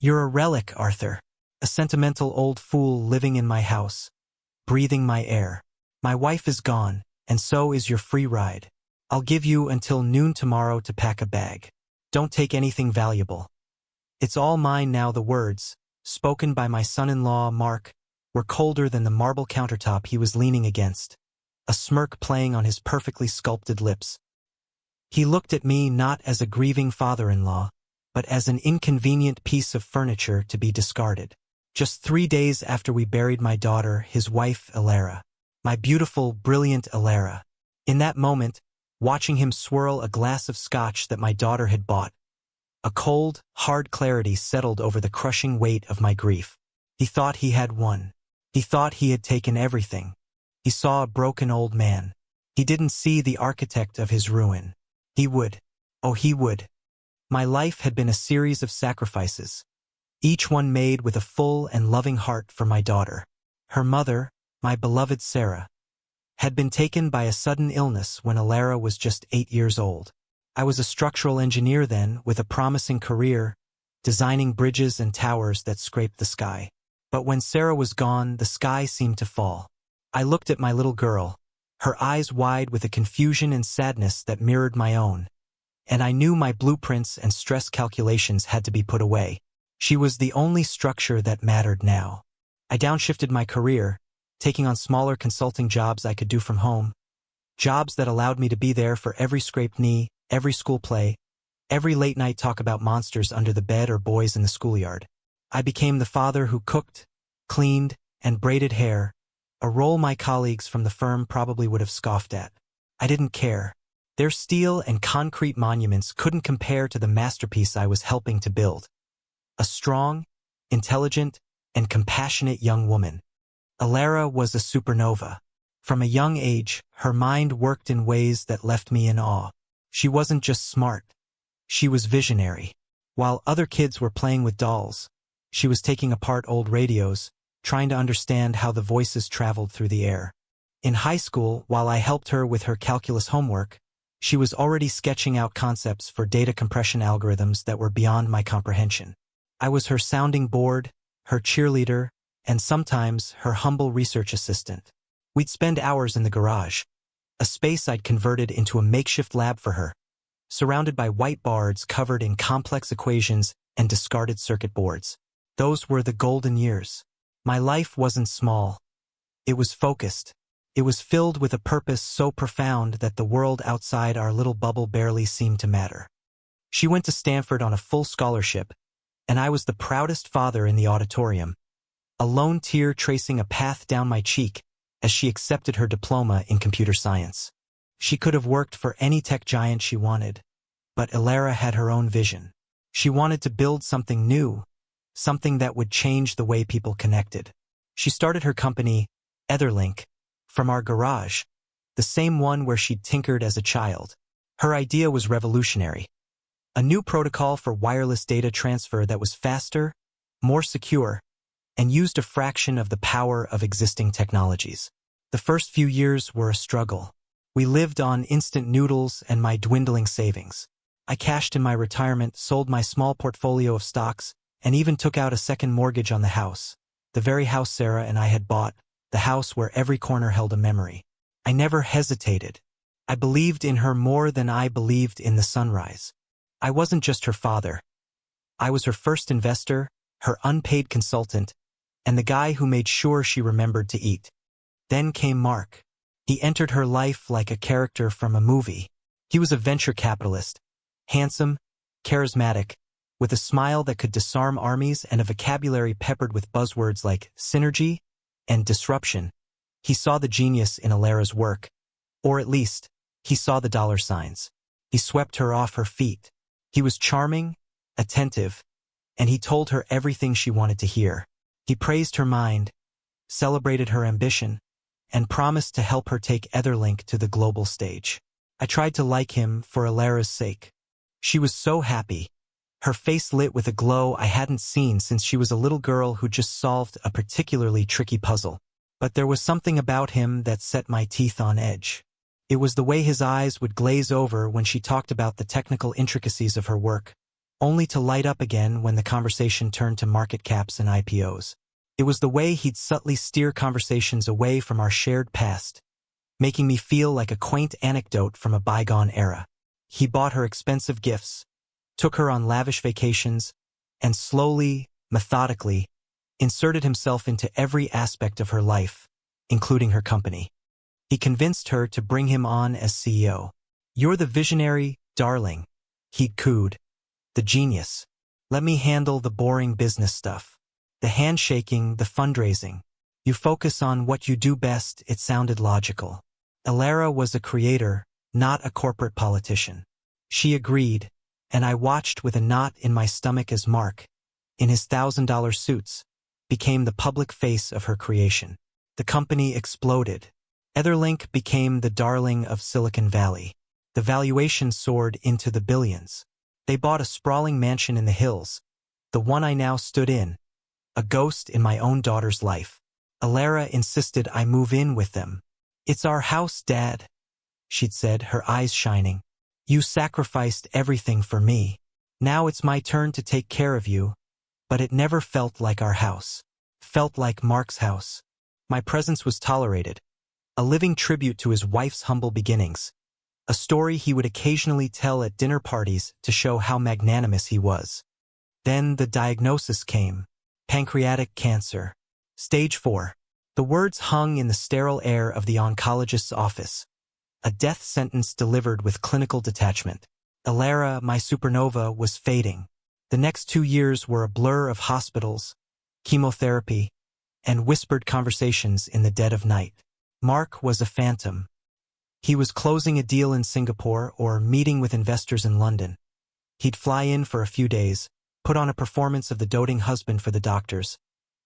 You're a relic, Arthur. A sentimental old fool living in my house, breathing my air. My wife is gone, and so is your free ride. I'll give you until noon tomorrow to pack a bag. Don't take anything valuable. It's all mine now. The words, spoken by my son-in-law, Mark, were colder than the marble countertop he was leaning against, a smirk playing on his perfectly sculpted lips. He looked at me not as a grieving father-in-law, but as an inconvenient piece of furniture to be discarded. Just 3 days after we buried my daughter, his wife, Elara. My beautiful, brilliant Elara. In that moment, watching him swirl a glass of scotch that my daughter had bought, a cold, hard clarity settled over the crushing weight of my grief. He thought he had won. He thought he had taken everything. He saw a broken old man. He didn't see the architect of his ruin. He would. Oh, he would. My life had been a series of sacrifices, each one made with a full and loving heart for my daughter. Her mother, my beloved Sarah, had been taken by a sudden illness when Elara was just 8 years old. I was a structural engineer then, with a promising career, designing bridges and towers that scraped the sky. But when Sarah was gone, the sky seemed to fall. I looked at my little girl, her eyes wide with a confusion and sadness that mirrored my own, and I knew my blueprints and stress calculations had to be put away. She was the only structure that mattered now. I downshifted my career, taking on smaller consulting jobs I could do from home, jobs that allowed me to be there for every scraped knee, every school play, every late-night talk about monsters under the bed or boys in the schoolyard. I became the father who cooked, cleaned, and braided hair, a role my colleagues from the firm probably would have scoffed at. I didn't care. Their steel and concrete monuments couldn't compare to the masterpiece I was helping to build. A strong, intelligent, and compassionate young woman. Elara was a supernova. From a young age, her mind worked in ways that left me in awe. She wasn't just smart. She was visionary. While other kids were playing with dolls, she was taking apart old radios, trying to understand how the voices traveled through the air. In high school, while I helped her with her calculus homework, she was already sketching out concepts for data compression algorithms that were beyond my comprehension. I was her sounding board, her cheerleader, and sometimes her humble research assistant. We'd spend hours in the garage, a space I'd converted into a makeshift lab for her, surrounded by whiteboards covered in complex equations and discarded circuit boards. Those were the golden years. My life wasn't small. It was focused. It was filled with a purpose so profound that the world outside our little bubble barely seemed to matter. She went to Stanford on a full scholarship, and I was the proudest father in the auditorium, a lone tear tracing a path down my cheek as she accepted her diploma in computer science. She could have worked for any tech giant she wanted, but Elara had her own vision. She wanted to build something new, something that would change the way people connected. She started her company, Etherlink, from our garage, the same one where she'd tinkered as a child. Her idea was revolutionary. A new protocol for wireless data transfer that was faster, more secure, and used a fraction of the power of existing technologies. The first few years were a struggle. We lived on instant noodles and my dwindling savings. I cashed in my retirement, sold my small portfolio of stocks, and even took out a second mortgage on the house, the very house Sarah and I had bought, the house where every corner held a memory. I never hesitated. I believed in her more than I believed in the sunrise. I wasn't just her father. I was her first investor, her unpaid consultant, and the guy who made sure she remembered to eat. Then came Mark. He entered her life like a character from a movie. He was a venture capitalist, handsome, charismatic, with a smile that could disarm armies and a vocabulary peppered with buzzwords like synergy and disruption. He saw the genius in Elara's work, or at least, he saw the dollar signs. He swept her off her feet. He was charming, attentive, and he told her everything she wanted to hear. He praised her mind, celebrated her ambition, and promised to help her take Etherlink to the global stage. I tried to like him for Elara's sake. She was so happy, her face lit with a glow I hadn't seen since she was a little girl who just solved a particularly tricky puzzle. But there was something about him that set my teeth on edge. It was the way his eyes would glaze over when she talked about the technical intricacies of her work, only to light up again when the conversation turned to market caps and IPOs. It was the way he'd subtly steer conversations away from our shared past, making me feel like a quaint anecdote from a bygone era. He bought her expensive gifts, took her on lavish vacations, and slowly, methodically, inserted himself into every aspect of her life, including her company. He convinced her to bring him on as CEO. "You're the visionary, darling," he'd cooed. "The genius. Let me handle the boring business stuff. The handshaking, the fundraising. You focus on what you do best." It sounded logical. Alara was a creator, not a corporate politician. She agreed, and I watched with a knot in my stomach as Mark, in his $1,000 suits, became the public face of her creation. The company exploded. Etherlink became the darling of Silicon Valley. The valuation soared into the billions. They bought a sprawling mansion in the hills, the one I now stood in, a ghost in my own daughter's life. Alara insisted I move in with them. "It's our house, Dad," she'd said, her eyes shining. "You sacrificed everything for me. Now it's my turn to take care of you." But it never felt like our house. Felt like Mark's house. My presence was tolerated, a living tribute to his wife's humble beginnings, a story he would occasionally tell at dinner parties to show how magnanimous he was. Then the diagnosis came: pancreatic cancer. Stage 4. The words hung in the sterile air of the oncologist's office, a death sentence delivered with clinical detachment. Alara, my supernova, was fading. The next 2 years were a blur of hospitals, chemotherapy, and whispered conversations in the dead of night. Mark was a phantom. He was closing a deal in Singapore or meeting with investors in London. He'd fly in for a few days, put on a performance of the doting husband for the doctors,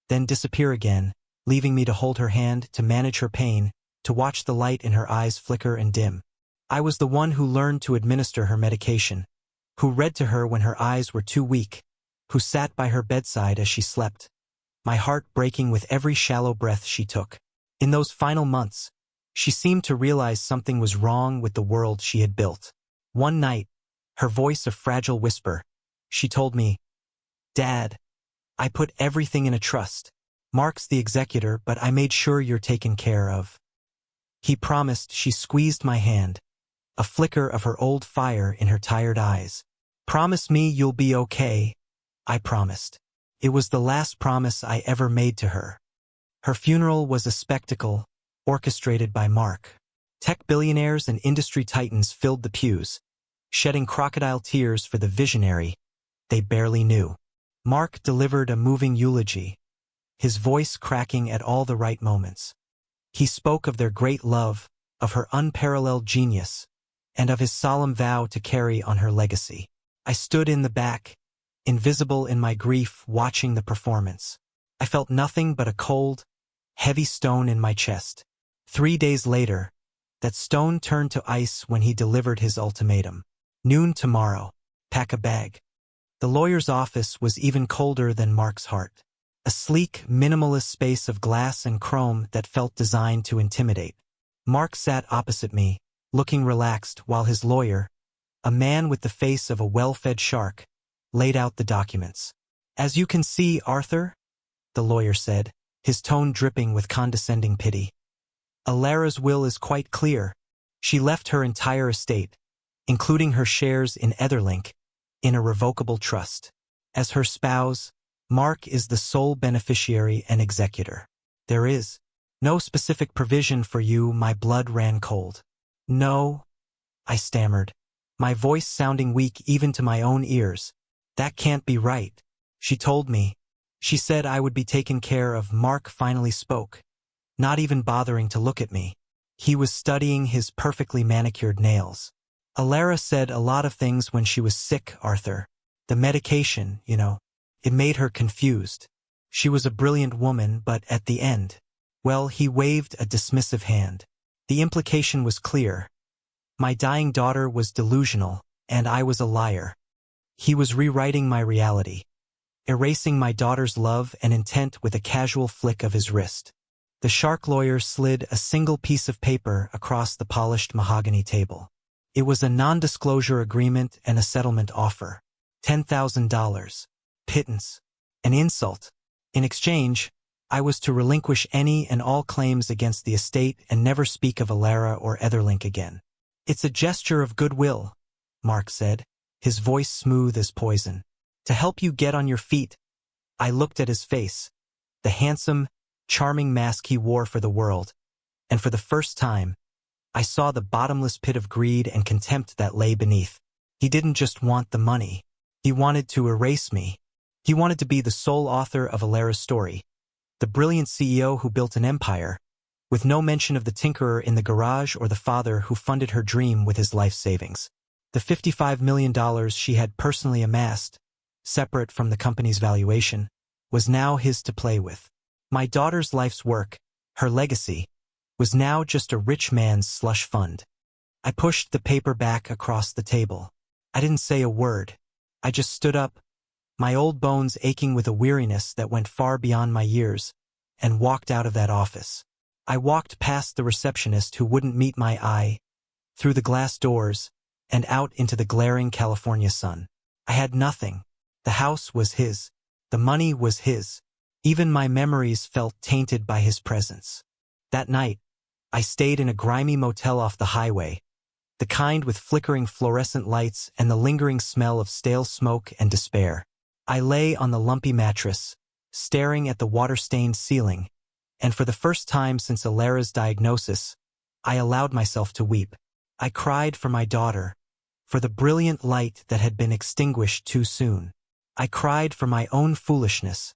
then disappear again, leaving me to hold her hand, to manage her pain, to watch the light in her eyes flicker and dim. I was the one who learned to administer her medication, who read to her when her eyes were too weak, who sat by her bedside as she slept, my heart breaking with every shallow breath she took. In those final months, she seemed to realize something was wrong with the world she had built. One night, her voice a fragile whisper, she told me, "Dad, I put everything in a trust. Mark's the executor, but I made sure you're taken care of." He promised. She squeezed my hand, a flicker of her old fire in her tired eyes. "Promise me you'll be okay," I promised. It was the last promise I ever made to her. Her funeral was a spectacle, orchestrated by Mark. Tech billionaires and industry titans filled the pews, shedding crocodile tears for the visionary they barely knew. Mark delivered a moving eulogy, his voice cracking at all the right moments. He spoke of their great love, of her unparalleled genius, and of his solemn vow to carry on her legacy. I stood in the back, invisible in my grief, watching the performance. I felt nothing but a cold, heavy stone in my chest. 3 days later, that stone turned to ice when he delivered his ultimatum. "Noon tomorrow. Pack a bag." The lawyer's office was even colder than Mark's heart. A sleek, minimalist space of glass and chrome that felt designed to intimidate. Mark sat opposite me, looking relaxed, while his lawyer, a man with the face of a well-fed shark, laid out the documents. "As you can see, Arthur," the lawyer said, his tone dripping with condescending pity, "Alara's will is quite clear. She left her entire estate, including her shares in Etherlink, in a revocable trust. As her spouse, Mark is the sole beneficiary and executor. There is no specific provision for you." My blood ran cold. "No," I stammered, my voice sounding weak even to my own ears. "That can't be right." She told me. She said I would be taken care of. Mark finally spoke, not even bothering to look at me. He was studying his perfectly manicured nails. "Alara said a lot of things when she was sick, Arthur. The medication, you know, it made her confused. She was a brilliant woman, but at the end, well," he waved a dismissive hand. The implication was clear. My dying daughter was delusional, and I was a liar. He was rewriting my reality, erasing my daughter's love and intent with a casual flick of his wrist. The shark lawyer slid a single piece of paper across the polished mahogany table. It was a non-disclosure agreement and a settlement offer. $10,000. Pittance. An insult. In exchange, I was to relinquish any and all claims against the estate and never speak of Alara or Etherlink again. It's a gesture of goodwill, Mark said, his voice smooth as poison. To help you get on your feet. I looked at his face, the handsome, charming mask he wore for the world, and for the first time, I saw the bottomless pit of greed and contempt that lay beneath. He didn't just want the money. He wanted to erase me. He wanted to be the sole author of Alara's story, the brilliant CEO who built an empire, with no mention of the tinkerer in the garage or the father who funded her dream with his life savings. The $55 million she had personally amassed, separate from the company's valuation, was now his to play with. My daughter's life's work, her legacy, was now just a rich man's slush fund. I pushed the paper back across the table. I didn't say a word. I just stood up, my old bones aching with a weariness that went far beyond my years, and walked out of that office. I walked past the receptionist who wouldn't meet my eye, through the glass doors, and out into the glaring California sun. I had nothing. The house was his. The money was his. Even my memories felt tainted by his presence. That night, I stayed in a grimy motel off the highway, the kind with flickering fluorescent lights and the lingering smell of stale smoke and despair. I lay on the lumpy mattress, staring at the water-stained ceiling, and for the first time since Alara's diagnosis, I allowed myself to weep. I cried for my daughter, for the brilliant light that had been extinguished too soon. I cried for my own foolishness,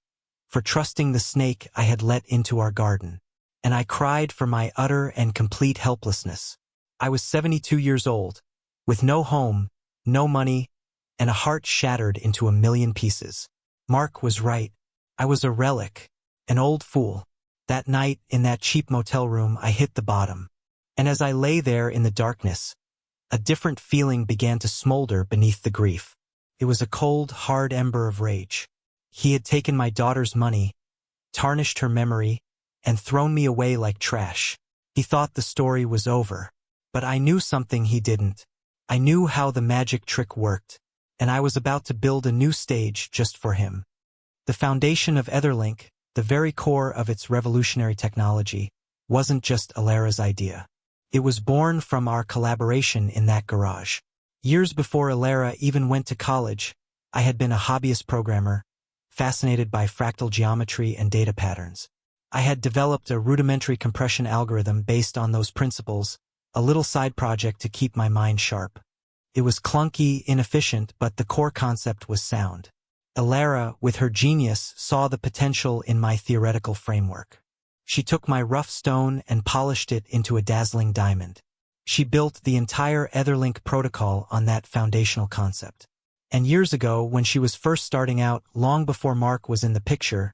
for trusting the snake I had let into our garden. And I cried for my utter and complete helplessness. I was 72 years old, with no home, no money, and a heart shattered into a million pieces. Mark was right. I was a relic, an old fool. That night, in that cheap motel room, I hit the bottom. And as I lay there in the darkness, a different feeling began to smolder beneath the grief. It was a cold, hard ember of rage. He had taken my daughter's money, tarnished her memory, and thrown me away like trash. He thought the story was over. But I knew something he didn't. I knew how the magic trick worked, and I was about to build a new stage just for him. The foundation of Etherlink, the very core of its revolutionary technology, wasn't just Alara's idea. It was born from our collaboration in that garage. Years before Alara even went to college, I had been a hobbyist programmer, fascinated by fractal geometry and data patterns. I had developed a rudimentary compression algorithm based on those principles, a little side project to keep my mind sharp. It was clunky, inefficient, but the core concept was sound. Alara, with her genius, saw the potential in my theoretical framework. She took my rough stone and polished it into a dazzling diamond. She built the entire Etherlink protocol on that foundational concept. And years ago, when she was first starting out, long before Mark was in the picture,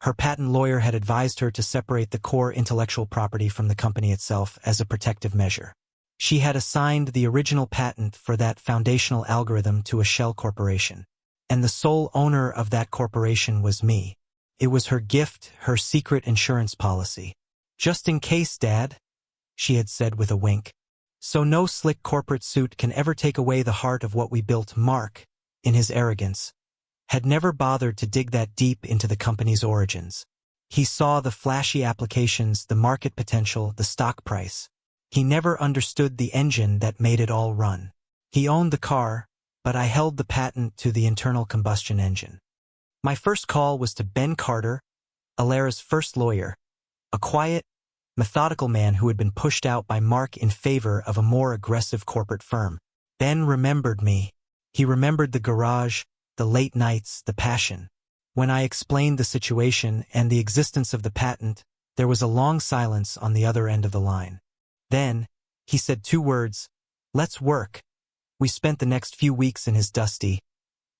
her patent lawyer had advised her to separate the core intellectual property from the company itself as a protective measure. She had assigned the original patent for that foundational algorithm to a shell corporation. And the sole owner of that corporation was me. It was her gift, her secret insurance policy. "Just in case, Dad," she had said with a wink. "So no slick corporate suit can ever take away the heart of what we built." Mark, in his arrogance, had never bothered to dig that deep into the company's origins. He saw the flashy applications, the market potential, the stock price. He never understood the engine that made it all run. He owned the car, but I held the patent to the internal combustion engine. My first call was to Ben Carter, Alara's first lawyer, a quiet, methodical man who had been pushed out by Mark in favor of a more aggressive corporate firm. Ben remembered me. He remembered the garage, the late nights, the passion. When I explained the situation and the existence of the patent, there was a long silence on the other end of the line. Then, he said 2 words, "Let's work." We spent the next few weeks in his dusty,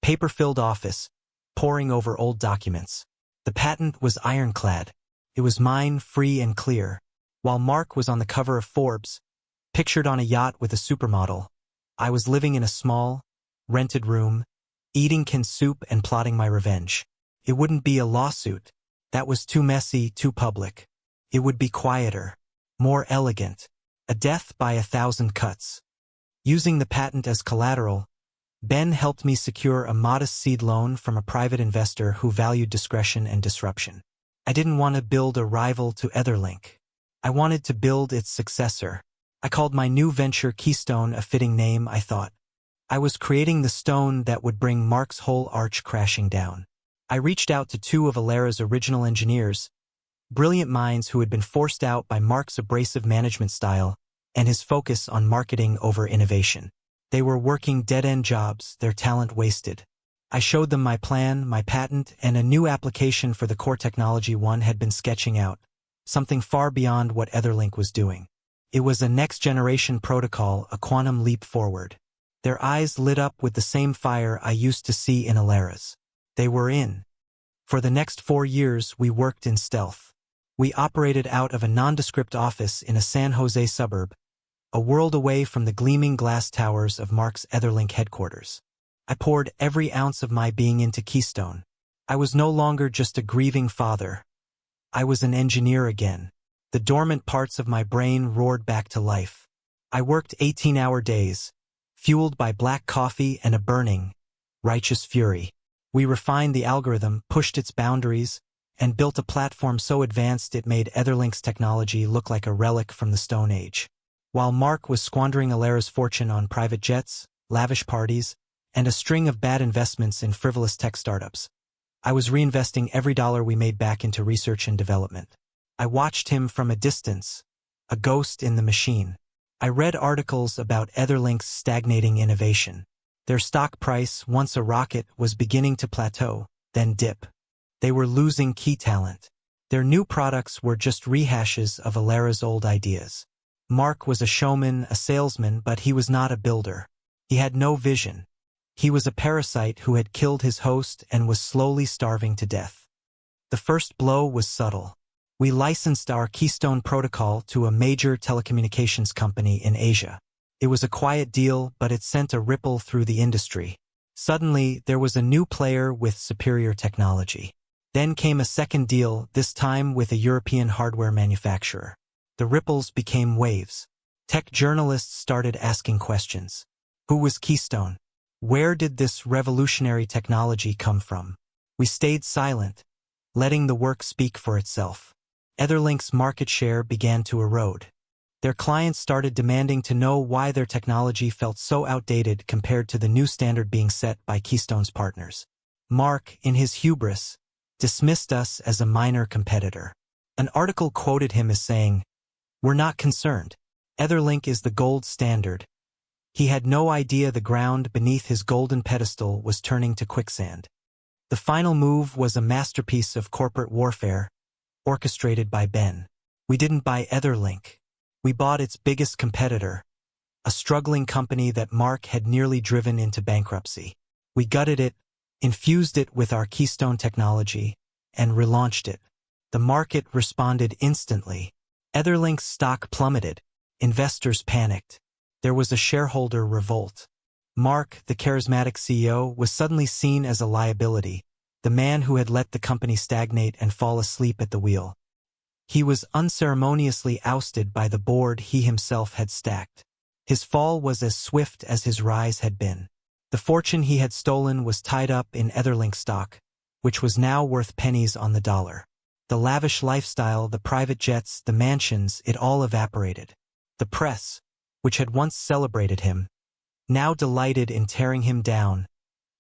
paper-filled office, poring over old documents. The patent was ironclad. It was mine, free and clear. While Mark was on the cover of Forbes, pictured on a yacht with a supermodel, I was living in a small, rented room, eating canned soup and plotting my revenge. It wouldn't be a lawsuit. That was too messy, too public. It would be quieter, more elegant, a death by 1,000 cuts. Using the patent as collateral, Ben helped me secure a modest seed loan from a private investor who valued discretion and disruption. I didn't want to build a rival to Etherlink. I wanted to build its successor. I called my new venture Keystone, a fitting name, I thought. I was creating the stone that would bring Mark's whole arch crashing down. I reached out to two of Alera's original engineers, brilliant minds who had been forced out by Mark's abrasive management style and his focus on marketing over innovation. They were working dead-end jobs, their talent wasted. I showed them my plan, my patent, and a new application for the core technology one had been sketching out, something far beyond what Etherlink was doing. It was a next-generation protocol, a quantum leap forward. Their eyes lit up with the same fire I used to see in Alera's. They were in. For the next 4 years, we worked in stealth. We operated out of a nondescript office in a San Jose suburb, a world away from the gleaming glass towers of Mark's Etherlink headquarters. I poured every ounce of my being into Keystone. I was no longer just a grieving father. I was an engineer again. The dormant parts of my brain roared back to life. I worked 18-hour days, fueled by black coffee and a burning, righteous fury. We refined the algorithm, pushed its boundaries, and built a platform so advanced it made Etherlink's technology look like a relic from the Stone Age. While Mark was squandering Alera's fortune on private jets, lavish parties, and a string of bad investments in frivolous tech startups, I was reinvesting every dollar we made back into research and development. I watched him from a distance, a ghost in the machine. I read articles about Etherlink's stagnating innovation. Their stock price, once a rocket, was beginning to plateau, then dip. They were losing key talent. Their new products were just rehashes of Alera's old ideas. Mark was a showman, a salesman, but he was not a builder. He had no vision. He was a parasite who had killed his host and was slowly starving to death. The first blow was subtle. We licensed our Keystone protocol to a major telecommunications company in Asia. It was a quiet deal, but it sent a ripple through the industry. Suddenly, there was a new player with superior technology. Then came a second deal, this time with a European hardware manufacturer. The ripples became waves. Tech journalists started asking questions. Who was Keystone? Where did this revolutionary technology come from? We stayed silent, letting the work speak for itself. Etherlink's market share began to erode. Their clients started demanding to know why their technology felt so outdated compared to the new standard being set by Keystone's partners. Mark, in his hubris, dismissed us as a minor competitor. An article quoted him as saying, "We're not concerned. Etherlink is the gold standard." He had no idea the ground beneath his golden pedestal was turning to quicksand. The final move was a masterpiece of corporate warfare, orchestrated by Ben. We didn't buy Etherlink. We bought its biggest competitor, a struggling company that Mark had nearly driven into bankruptcy. We gutted it, infused it with our Keystone technology, and relaunched it. The market responded instantly. Etherlink's stock plummeted. Investors panicked. There was a shareholder revolt. Mark, the charismatic CEO, was suddenly seen as a liability, the man who had let the company stagnate and fall asleep at the wheel. He was unceremoniously ousted by the board he himself had stacked. His fall was as swift as his rise had been. The fortune he had stolen was tied up in Etherlink stock, which was now worth pennies on the dollar. The lavish lifestyle, the private jets, the mansions, it all evaporated. The press, which had once celebrated him, now delighted in tearing him down,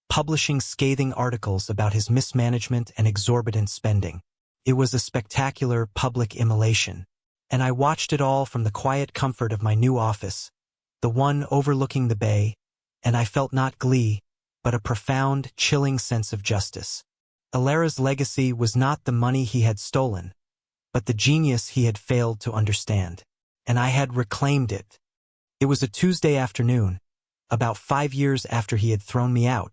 publishing scathing articles about his mismanagement and exorbitant spending. It was a spectacular public immolation, and I watched it all from the quiet comfort of my new office, the one overlooking the bay, and I felt not glee, but a profound, chilling sense of justice. Alera's legacy was not the money he had stolen, but the genius he had failed to understand, and I had reclaimed it. It was a Tuesday afternoon, about 5 years after he had thrown me out,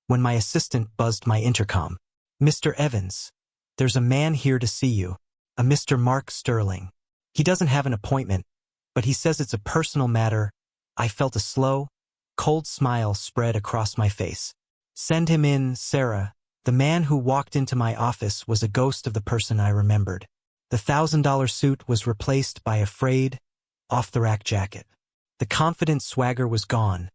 when my assistant buzzed my intercom. "Mr. Evans, there's a man here to see you, a Mr. Mark Sterling. He doesn't have an appointment, but he says it's a personal matter." I felt a slow, cold smile spread across my face. "Send him in, Sarah." The man who walked into my office was a ghost of the person I remembered. The $1,000 suit was replaced by a frayed, off-the-rack jacket. The confident swagger was gone,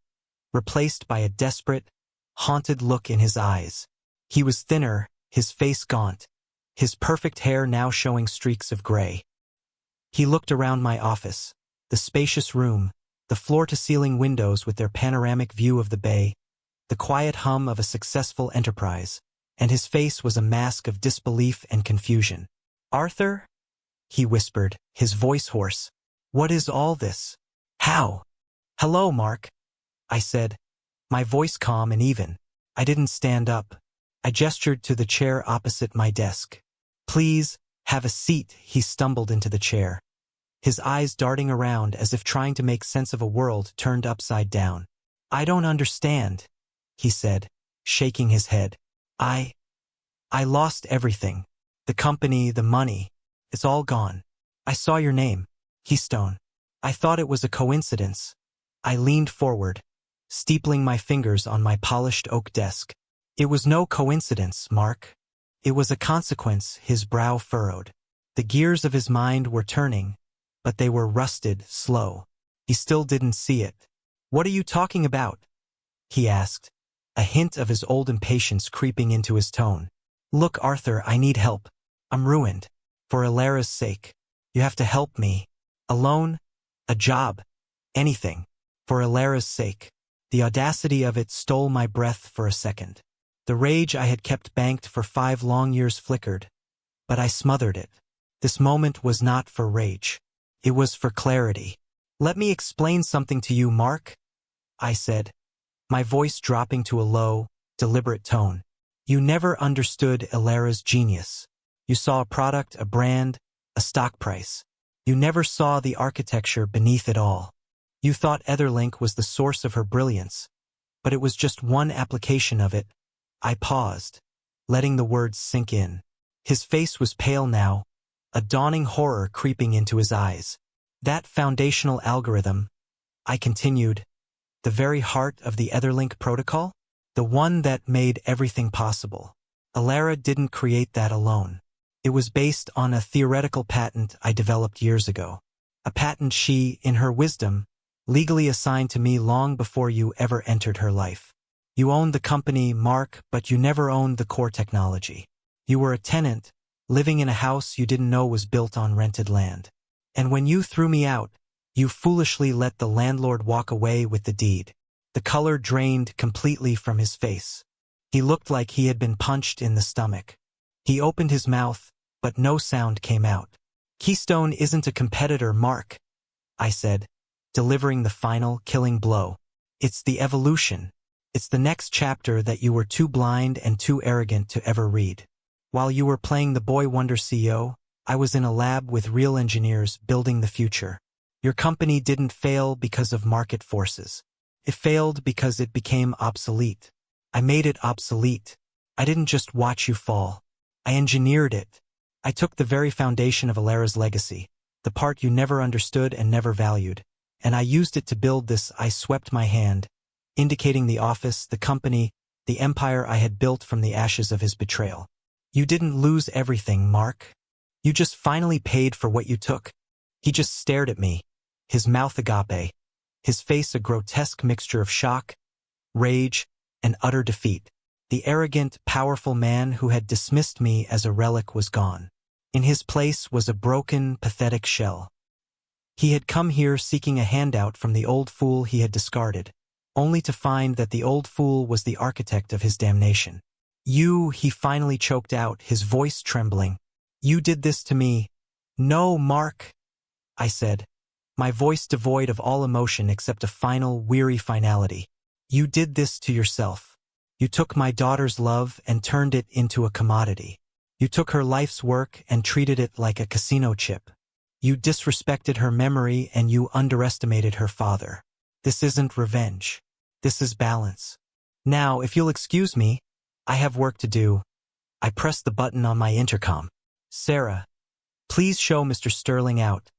replaced by a desperate, haunted look in his eyes. He was thinner, his face gaunt, his perfect hair now showing streaks of gray. He looked around my office, the spacious room, the floor-to-ceiling windows with their panoramic view of the bay, the quiet hum of a successful enterprise, and his face was a mask of disbelief and confusion. "Arthur?" he whispered, his voice hoarse. "What is all this? How?" "Hello, Mark," I said, my voice calm and even. I didn't stand up. I gestured to the chair opposite my desk. "Please, have a seat." He stumbled into the chair, his eyes darting around as if trying to make sense of a world turned upside down. "I don't understand," he said, shaking his head. I lost everything. The company, the money. It's all gone. I saw your name, Keystone. I thought it was a coincidence." I leaned forward, steepling my fingers on my polished oak desk. "It was no coincidence, Mark. It was a consequence." His brow furrowed. The gears of his mind were turning, but they were rusted, slow. He still didn't see it. "What are you talking about?" he asked, a hint of his old impatience creeping into his tone. "Look, Arthur, I need help. I'm ruined. For Ilara's sake. You have to help me. A loan? A job? Anything. For Ilara's sake." The audacity of it stole my breath for a second. The rage I had kept banked for 5 long years flickered, but I smothered it. This moment was not for rage. It was for clarity. "Let me explain something to you, Mark," I said, my voice dropping to a low, deliberate tone. "You never understood Ilara's genius. You saw a product, a brand, a stock price. You never saw the architecture beneath it all. You thought Etherlink was the source of her brilliance, but it was just one application of it." I paused, letting the words sink in. His face was pale now, a dawning horror creeping into his eyes. "That foundational algorithm," I continued, "the very heart of the Etherlink protocol? The one that made everything possible. Ilara didn't create that alone. It was based on a theoretical patent I developed years ago. A patent she, in her wisdom, legally assigned to me long before you ever entered her life. You owned the company, Mark, but you never owned the core technology. You were a tenant, living in a house you didn't know was built on rented land. And when you threw me out, you foolishly let the landlord walk away with the deed." The color drained completely from his face. He looked like he had been punched in the stomach. He opened his mouth, but no sound came out. "Keystone isn't a competitor, Mark," I said, delivering the final, killing blow. "It's the evolution. It's the next chapter that you were too blind and too arrogant to ever read. While you were playing the boy wonder CEO, I was in a lab with real engineers building the future. Your company didn't fail because of market forces. It failed because it became obsolete. I made it obsolete. I didn't just watch you fall. I engineered it. I took the very foundation of Ilara's legacy, the part you never understood and never valued, and I used it to build this." I swept my hand, indicating the office, the company, the empire I had built from the ashes of his betrayal. "You didn't lose everything, Mark. You just finally paid for what you took." He just stared at me, his mouth agape, his face a grotesque mixture of shock, rage, and utter defeat. The arrogant, powerful man who had dismissed me as a relic was gone. In his place was a broken, pathetic shell. He had come here seeking a handout from the old fool he had discarded, only to find that the old fool was the architect of his damnation. "You," he finally choked out, his voice trembling. "You did this to me." "No, Mark," I said, my voice devoid of all emotion except a final, weary finality. "You did this to yourself. You took my daughter's love and turned it into a commodity. You took her life's work and treated it like a casino chip. You disrespected her memory and you underestimated her father. This isn't revenge. This is balance. Now, if you'll excuse me, I have work to do." I pressed the button on my intercom. "Sarah, please show Mr. Sterling out."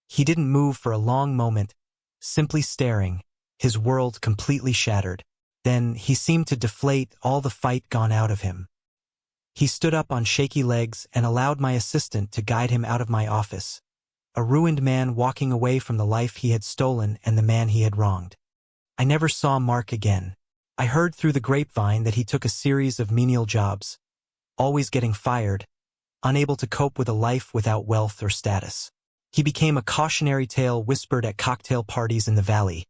He didn't move for a long moment, simply staring, his world completely shattered. Then he seemed to deflate, all the fight gone out of him. He stood up on shaky legs and allowed my assistant to guide him out of my office, a ruined man walking away from the life he had stolen and the man he had wronged. I never saw Mark again. I heard through the grapevine that he took a series of menial jobs, always getting fired, unable to cope with a life without wealth or status. He became a cautionary tale whispered at cocktail parties in the valley,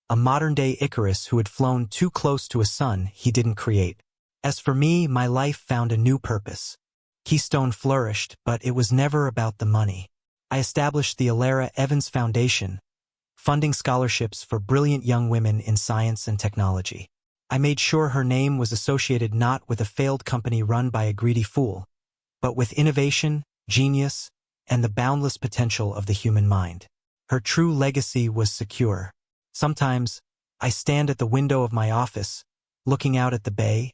a modern-day Icarus who had flown too close to a sun he didn't create. As for me, my life found a new purpose. Keystone flourished, but it was never about the money. I established the Alara Evans Foundation, funding scholarships for brilliant young women in science and technology. I made sure her name was associated not with a failed company run by a greedy fool, but with innovation, genius, and the boundless potential of the human mind. Her true legacy was secure. Sometimes, I stand at the window of my office, looking out at the bay,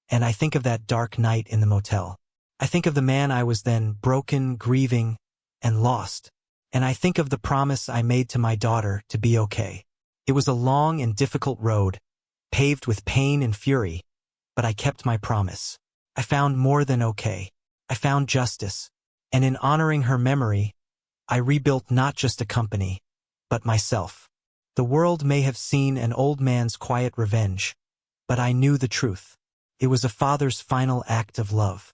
and I think of that dark night in the motel. I think of the man I was then, broken, grieving, and lost. And I think of the promise I made to my daughter to be okay. It was a long and difficult road, paved with pain and fury, but I kept my promise. I found more than okay. I found justice. And in honoring her memory, I rebuilt not just a company, but myself. The world may have seen an old man's quiet revenge, but I knew the truth. It was a father's final act of love.